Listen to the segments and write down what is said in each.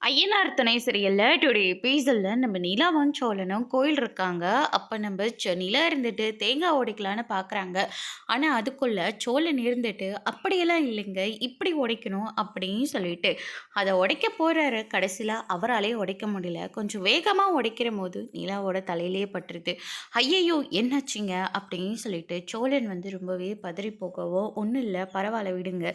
ஐயனார் துணை சரியில்ல டுடே எபிசோட்ல நம்ம நிலாவும் சோழனும் கோயில் இருக்காங்க. அப்போ நம்ம நிலா இருந்துட்டு தேங்காய் உடைக்கலான்னு பார்க்குறாங்க. ஆனால் அதுக்குள்ள சோழன் இருந்துட்டு அப்படியெல்லாம் இல்லைங்க, இப்படி உடைக்கணும் அப்படின்னு சொல்லிட்டு அதை உடைக்க போறாரு. கடைசியில் அவராலே உடைக்க முடியல. கொஞ்சம் வேகமாக உடைக்கிற போது நிலாவோட தலையிலே பட்டுருது. ஐயையோ என்னாச்சுங்க அப்படின்னு சொல்லிட்டு சோழன் ரொம்பவே பதறி போகவும், ஒன்றும் இல்லை பரவாயில்ல விடுங்க,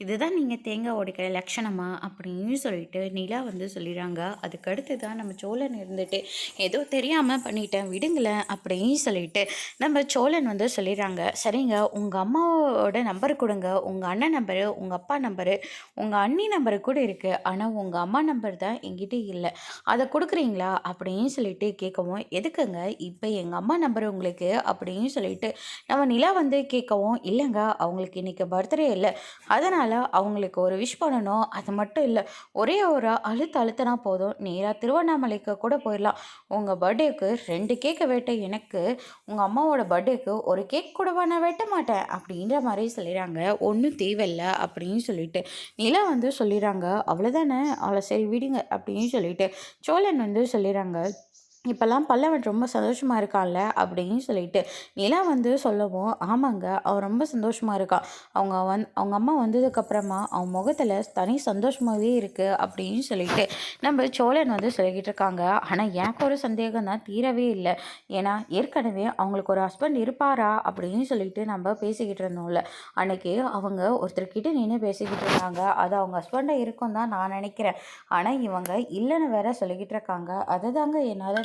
இதுதான் நீங்கள் தேங்காய் உடைக்கிற லட்சணமா அப்படின்னு சொல்லிட்டு நிலா சொல்லிடுறாங்க. அதுக்கடுத்து தான் நம்ம சோழன் இருந்துட்டு ஏதோ தெரியாமல் பண்ணிட்டேன் விடுங்களேன் அப்படின்னு சொல்லிட்டு நம்ம சோழன் சொல்லிடுறாங்க. சரிங்க, உங்கள் அம்மாவோட நம்பர் கொடுங்க, உங்கள் அண்ணன் நம்பரு, உங்கள் அப்பா நம்பரு, உங்கள் அண்ணி நம்பரு கூட இருக்குது, ஆனால் உங்கள் அம்மா நம்பர் தான் எங்கிட்ட இல்லை, அதை கொடுக்குறீங்களா அப்படின்னு சொல்லிட்டு கேட்கவும், எதுக்குங்க இப்போ எங்கள் அம்மா நம்பர் உங்களுக்கு அப்படின்னு சொல்லிட்டு நம்ம நிலா கேட்கவும், இல்லைங்க அவங்களுக்கு இன்றைக்கி பர்த்டே இல்லை, அதனால் அவங்களுக்கு ஒரு விஷ் பண்ணணும், அது மட்டும் இல்லை ஒரே ஒரு அழுத்தினா போதும், நேராக திருவண்ணாமலைக்கு கூட போயிடலாம், உங்கள் பர்த்டேக்கு 2 கேக்கை வெட்ட எனக்கு உங்கள் அம்மாவோட பர்த்டேக்கு ஒரு கேக் கூடவா நான் வெட்ட மாட்டேன் அப்படின்ற மாதிரி சொல்லிடுறாங்க. ஒன்றும் தேவையில்லை அப்படின்னு சொல்லிட்டு நிலா சொல்லிடுறாங்க. அவ்வளோதானே, அவளை சரி விடுங்க அப்படின்னு சொல்லிட்டு சோழன் சொல்லிடுறாங்க. இப்போல்லாம் பல்லவன் ரொம்ப சந்தோஷமாக இருக்கான்ல அப்படின்னு சொல்லிட்டு நிலா சொல்லவும், ஆமாங்க அவன் ரொம்ப சந்தோஷமாக இருக்கான், அவங்க அம்மா வந்ததுக்கப்புறமா அவன் முகத்தில் தனி சந்தோஷமாகவே இருக்குது அப்படின்னு சொல்லிட்டு நம்ம சோழன் சொல்லிக்கிட்டு இருக்காங்க. ஆனால் எனக்கு ஒரு சந்தேகம் தான் தீரவே இல்லை. ஏன்னா ஏற்கனவே அவங்களுக்கு ஒரு ஹஸ்பண்ட் இருப்பாரா அப்படின்னு சொல்லிட்டு நம்ம பேசிக்கிட்டு இருந்தோம்ல, அன்னைக்கு அவங்க ஒருத்தர்கிட்ட நின்று பேசிக்கிட்டு இருந்தாங்க, அது அவங்க ஹஸ்பண்டாக இருக்கும் தான் நான் நினைக்கிறேன். ஆனால் இவங்க இல்லைன்னு வேற சொல்லிக்கிட்டு இருக்காங்க. அதை தாங்க என்னால்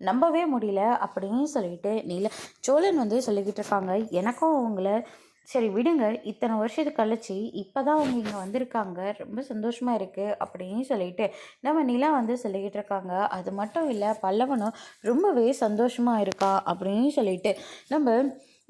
நம்பவே முடியல அப்படின்னு சொல்லிட்டு சோழன் சொல்லிக்கிட்டு இருக்காங்க. எனக்கும் அவங்கள சரி விடுங்க, இத்தனை வருஷத்துக்கு கழிச்சு இப்போ தான் அவங்க இங்கே வந்திருக்காங்க, ரொம்ப சந்தோஷமாக இருக்குது அப்படின்னு சொல்லிட்டு நம்ம நிலா சொல்லிக்கிட்டு இருக்காங்க. அது மட்டும் இல்லை, பல்லவனும் ரொம்பவே சந்தோஷமாக இருக்கா அப்படின்னு சொல்லிட்டு நம்ம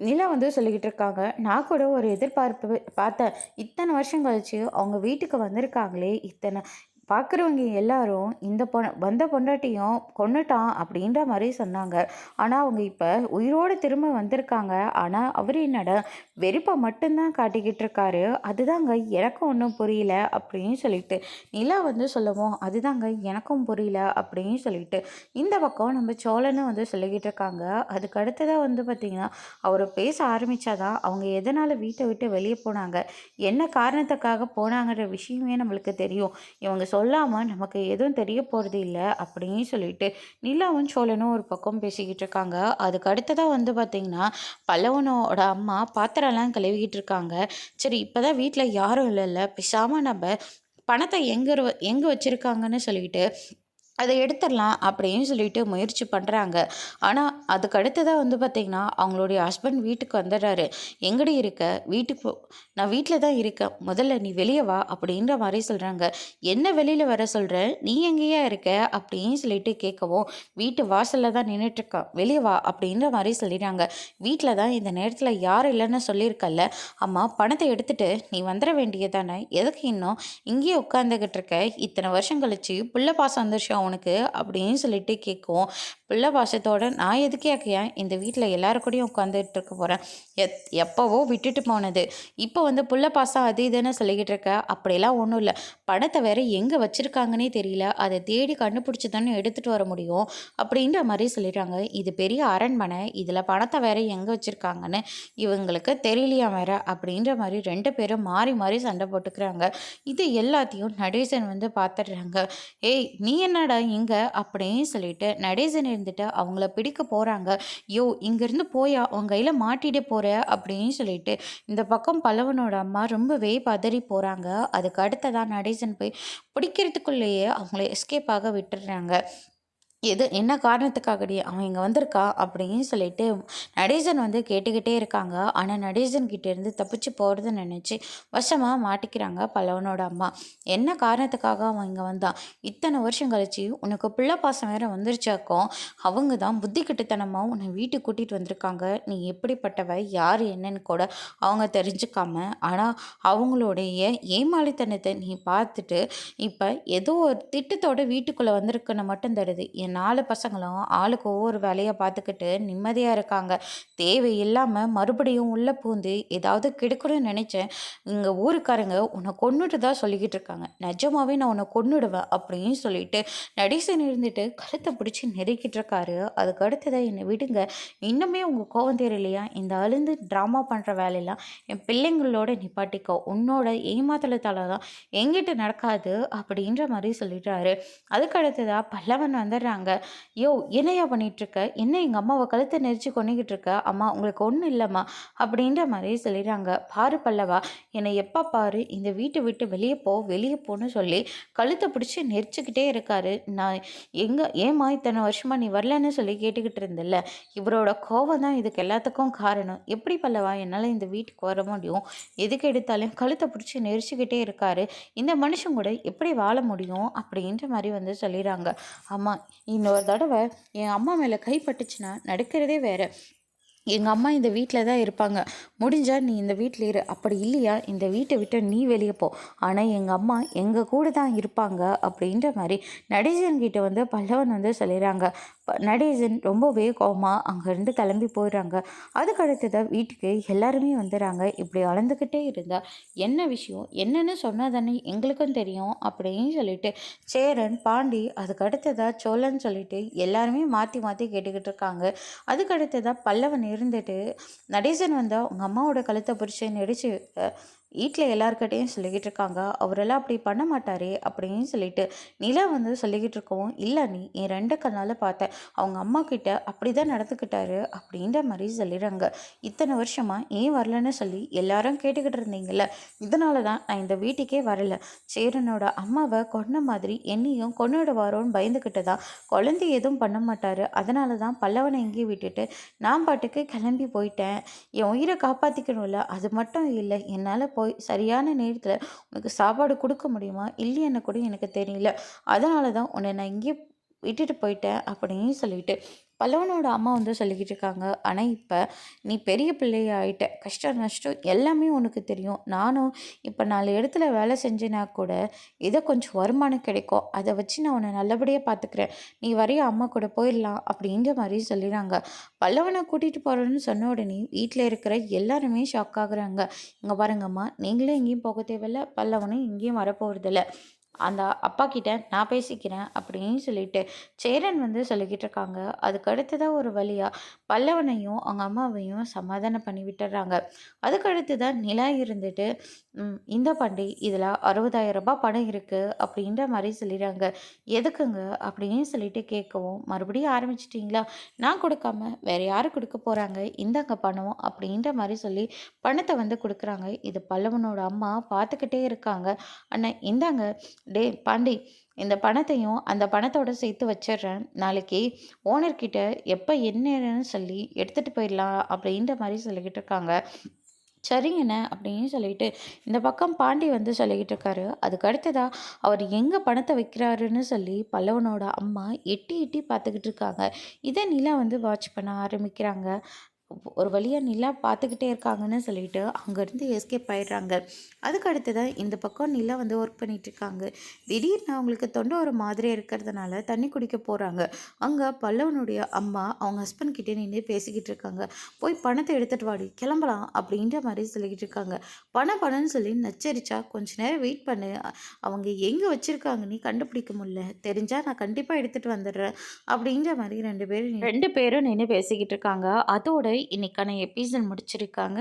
நிலா சொல்லிக்கிட்டு இருக்காங்க. நான் கூட ஒரு எதிர்பார்ப்பு பார்த்தேன், இத்தனை வருஷம் கழிச்சு அவங்க வீட்டுக்கு வந்திருக்காங்களே, இத்தனை பார்க்குறவங்க எல்லாரும் இந்த வந்த பொண்டாட்டியும் கொன்னுட்டான் அப்படின்ற மாதிரி சொன்னாங்க. ஆனால் அவங்க இப்போ உயிரோடு திரும்ப வந்திருக்காங்க. ஆனால் அவர் என்னடா வெறுப்பை மட்டும்தான் காட்டிக்கிட்டு இருக்காரு, அதுதாங்க எனக்கும் ஒன்றும் புரியல அப்படின்னு சொல்லிட்டு நிலா சொல்லவும், அதுதாங்க எனக்கும் புரியல அப்படின்னு சொல்லிட்டு இந்த பக்கம் நம்ம சோழனும் சொல்லிக்கிட்டு இருக்காங்க. அதுக்கு அடுத்ததாக பார்த்திங்கன்னா அவர் பேச ஆரம்பித்தாதான் அவங்க எதனால் வீட்டை விட்டு வெளியே போனாங்க, என்ன காரணத்துக்காக போனாங்கிற விஷயமே நம்மளுக்கு தெரியும். இவங்க சொல்லாமல் நமக்கு எதுவும் தெரிய போகிறது இல்லை அப்படின்னு சொல்லிட்டு நிலாவும் சோழனும் ஒரு பக்கம் பேசிக்கிட்டு இருக்காங்க. அதுக்கு அடுத்ததாக பார்த்திங்கன்னா பல்லவனோட அம்மா பாத்திரம்லாம் கழுவிக்கிட்டு இருக்காங்க. சரி இப்போ தான் வீட்டில் யாரும் இல்லைல்ல, பேசாமல் நம்ம பணத்தை எங்கே வச்சுருக்காங்கன்னு சொல்லிட்டு அதை எடுத்துடலாம் அப்படின்னு சொல்லிட்டு முயற்சி பண்ணுறாங்க. ஆனால் அதுக்கு அடுத்ததாக பார்த்திங்கன்னா அவங்களுடைய ஹஸ்பண்ட் வீட்டுக்கு வந்துடுறாரு. எங்கடி இருக்க, வீட்டுக்கு நான் வீட்டில் தான் இருக்கேன், முதல்ல நீ வெளியே வா அப்படின்ற மாதிரி சொல்கிறாங்க. என்ன வெளியில் வர சொல்கிற, நீ எங்கேயா இருக்க அப்படின்னு சொல்லிட்டு கேட்கவும், வீட்டு வாசலில் தான் நின்றுட்டுருக்கான், வெளியே வா அப்படின்ற மாதிரி சொல்லிடுறாங்க. வீட்டில் தான் இந்த நேரத்தில் யாரும் இல்லைன்னு சொல்லியிருக்கல்ல, அம்மா பணத்தை எடுத்துகிட்டு நீ வந்துட வேண்டியதானே, எதுக்கு இன்னும் இங்கேயே உட்காந்துக்கிட்டு இருக்க, இத்தனை வருஷம் கழிச்சு புள்ள பாசம் வந்துருச்சா உனக்கு அப்படின்னு சொல்லிட்டு கேட்கும். பிள்ளை பாசத்தோட நான் எதுக்கே இந்த வீட்டில் எல்லாரு கூடயும் உட்காந்துட்டு இருக்க போகிறேன், எப்போவோ விட்டுட்டு போனது, இப்போ புள்ள பாசம் அது இதுன்னு சொல்லிக்கிட்டு இருக்க, அப்படியெல்லாம் ஒன்றும் இல்லை, பணத்தை வேற எங்கே வச்சுருக்காங்கன்னே தெரியல, அதை தேடி கண்டுபிடிச்சி தானே எடுத்துகிட்டு வர முடியும் அப்படின்ற மாதிரி சொல்லிடுறாங்க. இது பெரிய அரண்மனை, இதில் பணத்தை வேற எங்கே வச்சுருக்காங்கன்னு இவங்களுக்கு தெரியலையா வேற அப்படின்ற மாதிரி 2 பேரும் மாறி மாறி சண்டை போட்டுக்கிறாங்க. இது எல்லாத்தையும் நடேசன் பார்த்துடுறாங்க. ஏய் நீ என்னடா இங்கே அப்படின்னு சொல்லிட்டு நடேசன் இருந்துட்டு அவங்கள பிடிக்க போகிறாங்க. யோ இங்கேருந்து போயா, உன் கையில் மாட்டிட்டு போகிற அப்படின்னு சொல்லிட்டு இந்த பக்கம் பல்லவனோட அம்மா ரொம்பவே பதறி போகிறாங்க. அதுக்கு அடுத்ததான் நடேசன் போய் பிடிக்கிறதுக்குள்ளேயே அவங்கள எஸ்கேப் ஆக விட்டுடுறாங்க. என்ன காரணத்துக்காகடி அவன் இங்கே வந்திருக்கா அப்படின்னு சொல்லிட்டு நடேசன் கேட்டுக்கிட்டே இருக்காங்க. ஆனால் நடேசன் கிட்டேருந்து தப்பிச்சு போகிறத நினச்சி வசமாக மாட்டிக்கிறாங்க பல்லவனோட அம்மா. என்ன காரணத்துக்காக அவன் இங்கே வந்தான், இத்தனை வருஷம் கழிச்சு உனக்கு பிள்ளை பாசம் வேற வந்துருச்சாக்கும், அவங்க தான் புத்தி கட்டுத்தனமாக உன்னை வீட்டுக்கு கூட்டிகிட்டு வந்திருக்காங்க, நீ எப்படிப்பட்டவ யார் என்னன்னு கூட அவங்க தெரிஞ்சுக்காம, ஆனால் அவங்களுடைய ஏமாளித்தனத்தை நீ பார்த்துட்டு இப்போ ஏதோ ஒரு திட்டத்தோட வீட்டுக்குள்ளே வந்திருக்குன்னு மட்டும் தருது, என்ன 4 பசங்களும் ஆளுக்கு ஒவ்வொரு வேலைய பார்த்துக்கிட்டு நிம்மதியா இருக்காங்க. தேவையில்லாம மறுபடியும் உள்ள பூந்து ஏதாவது கெடுக்கணும்னு நெனைச்சேன். இங்க ஊருக்காரங்க உன்ன கொன்னுட்டதா சொல்லிக்கிட்டு இருக்காங்க. நிஜமாவே நான் உன்ன கொன்னுடுவேன் அப்படின்னு சொல்லிட்டு நடேசன் இருந்துட்டு கழுத்த பிடிச்சு நெருக்கிட்டு இருக்காரு. அதுக்கு அடுத்ததா என்னை விடுங்க. இன்னுமே உங்க கோவம் தெரியலையா? இந்த அழுந்து ட்ராமா பண்ற வேலையெல்லாம் என் பிள்ளைங்களோட நிப்பாட்டிக்கோ. உன்னோட ஏமாத்தலத்தால தான் என்கிட்ட நடக்காது அப்படின்ற மாரி சொல்லிட்டாரு. அதுக்கு அடுத்ததா பல்லவன் வந்துடுறாங்க. யோவ்! என்னய்யா பண்ணிட்டுருக்க? என்ன எங்க அம்மாவ கழுத்த நெரிச்சு கொன்னுகிட்டு இருக்க? அம்மா உங்களுக்கு ஒண்ணும் இல்லம்மா அப்படின்ற மாரி சொல்லிடுறாங்க. பாரு பல்லவா, என்னை எப்ப பாரு இந்த வீட்ட விட்டு வெளிய போ, வெளிய போன்னு சொல்லி கழுத்த பிடிச்சு நெரிச்சுக்கிட்டே இருக்காரு. நான் ஏம்மா இத்தனை வருஷமா நீ வரலன்னு சொல்லி கேட்டுக்கிட்டு இருந்தல்ல, இவரோட கோவம் தான் இதுக்கு எல்லாத்துக்கும் காரணம். எப்படி பல்லவா என்னால இந்த வீட்டுக்கு வர முடியும்? எதுக்கு எடுத்தாலும் கழுத்த பிடிச்சு நெரிச்சுக்கிட்டே இருக்காரு. இந்த மனுஷன் கூட எப்படி வாழ முடியும்? அப்படின்ற மாரி வந்து சொல்லிடுறாங்க. ஆமா, இன்னொரு தடவை என் அம்மா மேல கை பட்டுச்சுன்னா நடக்கிறதே வேற. எங்க அம்மா இந்த வீட்ல தான் இருப்பாங்க. முடிஞ்சா நீ இந்த வீட்ல இரு. அப்படி இல்லையா இந்த வீட்ட விட்டு நீ வெளிய போ. ஆனா எங்க அம்மா எங்க கூட தான் இருப்பாங்க அப்படின்ற மாரி நடேசன் கிட்ட வந்து பல்லவன் வந்து சொல்லிடுறாங்க. நடேசன் ரொம்பவே கோவமா அங்கேருந்து கிளம்பி போயிடுறாங்க. அதுக்கு அடுத்ததா வீட்டுக்கு எல்லாருமே வந்துடுறாங்க. இப்படி அளந்துக்கிட்டே இருந்தா என்ன விஷயம்? என்னன்னு சொன்னா தானே எங்களுக்கும் தெரியும் அப்படின்னு சொல்லிட்டு சேரன், பாண்டி அதுக்கு அடுத்ததா சோழன் சொல்லிட்டு எல்லாருமே மாத்தி மாத்தி கேட்டுக்கிட்டு இருக்காங்க. அதுக்கு அடுத்ததா பல்லவன் இருந்துட்டு, நடேசன் வந்தா உங்க அம்மாவோட கழுத்த பிடிச்சு நெரிச்சு வீட்டில் எல்லார்கிட்டையும் சொல்லிக்கிட்டு இருக்காங்க. அவரெல்லாம் அப்படி பண்ண மாட்டாரே அப்படின்னு சொல்லிட்டு நிலா வந்து சொல்லிக்கிட்டு இருக்கவும், இல்லை நீ என் 2 கண்ணால் பார்த்தேன். அவங்க அம்மா கிட்ட அப்படி தான் நடந்துக்கிட்டாரு அப்படின்ற மாதிரி சொல்லிடுறாங்க. இத்தனை வருஷமா ஏன் வரலன்னு சொல்லி எல்லாரும் கேட்டுக்கிட்டு இருந்தீங்கல்ல, இதனால தான் நான் இந்த வீட்டுக்கே வரல. சேரனோட அம்மாவை கொன்ன மாதிரி என்னையும் கொன்னுடுவாரோன்னு பயந்துக்கிட்டு தான் குழந்தை எதுவும் பண்ண மாட்டாரு. அதனால தான் பல்லவனை எங்கேயும் விட்டுட்டு நான் பாட்டுக்கு கிளம்பி போயிட்டேன். என் உயிரை காப்பாற்றிக்கணும்ல, அது மட்டும் இல்லை, என்னால் போய் சரியான நேரத்தில் உனக்கு சாப்பாடு கொடுக்க முடியுமா இல்லையான்னு கூட எனக்கு தெரியல. அதனால தான் உன்னை நான் இங்கேயே விட்டுட்டு போயிட்டேன் அப்படின்னு சொல்லிட்டு பல்லவனோட அம்மா வந்து சொல்லிக்கிட்டு இருக்காங்க. ஆனால் இப்போ நீ பெரிய பிள்ளைய ஆயிட்ட, கஷ்டம் நஷ்டம் எல்லாமே உனக்கு தெரியும். நானும் இப்போ 4 இடத்துல வேலை செஞ்சேன்னா கூட ஏதோ கொஞ்சம் வருமானம் கிடைக்கும், அதை வச்சு நான் உன்னை நல்லபடியாக பார்த்துக்கிறேன். நீ வரைய அம்மா கூட போயிடலாம் அப்படின்ற மாதிரி சொல்லிடுறாங்க. பல்லவனை கூட்டிகிட்டு போகிறேன்னு சொன்ன உடனே வீட்டில் இருக்கிற எல்லாருமே ஷாக் ஆகுறாங்க. இங்கே பாருங்கம்மா, நீங்களே எங்கேயும் போக தேவையில்ல, பல்லவனும் எங்கேயும் வரப்போகிறதில்ல. அந்த அப்பா கிட்ட நான் பேசிக்கிறேன் அப்படின்னு சொல்லிட்டு சேரன் வந்து சொல்லிக்கிட்டு இருக்காங்க. அதுக்கு அடுத்ததாக ஒரு வழியா பல்லவனையும் அவங்க அம்மாவையும் சமாதானம் பண்ணி விட்டுறாங்க. அதுக்கு அடுத்ததான் நிலா இருந்துட்டு இந்த பண்டி இதில் 60,000 பணம் இருக்குது அப்படின்ற மாதிரி சொல்லிடுறாங்க. எதுக்குங்க அப்படின்னு சொல்லிட்டு கேட்கவும், மறுபடியும் ஆரம்பிச்சிட்டிங்களா? நான் கொடுக்காம வேற யாரு கொடுக்க போகிறாங்க, இந்தாங்க பணம் அப்படின்ற மாதிரி சொல்லி பணத்தை வந்து கொடுக்குறாங்க. இது பல்லவனோட அம்மா பார்த்துக்கிட்டே இருக்காங்க. அண்ணா இந்தாங்க, டேய் பாண்டி, இந்த பணத்தையும் அந்த பணத்தோட சேர்த்து வச்சிடுறேன். நாளைக்கு ஓனர்கிட்ட எப்போ என்னன்னு சொல்லி எடுத்துகிட்டு போயிடலாம் அப்படின்ற மாதிரி சொல்லிக்கிட்டு இருக்காங்க. சரிங்கண்ணே அப்படின்னு சொல்லிட்டு இந்த பக்கம் பாண்டி வந்து சொல்லிக்கிட்டு இருக்காரு. அதுக்கு அடுத்ததா அவர் எங்கே பணத்தை வைக்கிறாருன்னு சொல்லி பல்லவனோட அம்மா எட்டி எட்டி பார்த்துக்கிட்டு இருக்காங்க. இதை நிலா வந்து வாட்ச் பண்ண ஆரம்பிக்கிறாங்க. ஒரு வழியாக நிலா பார்த்துக்கிட்டே இருக்காங்கன்னு சொல்லிட்டு அங்கேருந்து எஸ்கேப் ஆயிடுறாங்க. அதுக்கு அடுத்ததான் இந்த பக்கம் நிலா வந்து ஒர்க் பண்ணிட்டு இருக்காங்க. திடீர்னு அவங்களுக்கு தொண்டை ஒரு மாதிரியாக இருக்கிறதுனால தண்ணி குடிக்க போகிறாங்க. அங்கே பல்லவனுடைய அம்மா அவங்க ஹஸ்பண்ட் கிட்டே நின்று பேசிக்கிட்டு இருக்காங்க. போய் பணத்தை எடுத்துகிட்டு வாடி, கிளம்பலாம் அப்படின்ற மாதிரி சொல்லிக்கிட்டு இருக்காங்க. பணம்னு சொல்லி நச்சரிச்சா கொஞ்ச நேரம் வெயிட் பண்ணு, அவங்க எங்கே வச்சுருக்காங்கன்னு கண்டுபிடிக்க முடியல, தெரிஞ்சால் நான் கண்டிப்பாக எடுத்துகிட்டு வந்துடுறேன் அப்படின்ற மாதிரி 2 பேரும் நின்று பேசிக்கிட்டு இருக்காங்க. அதோட இன்னைக்கான எபிசோட் முடிச்சிருக்காங்க.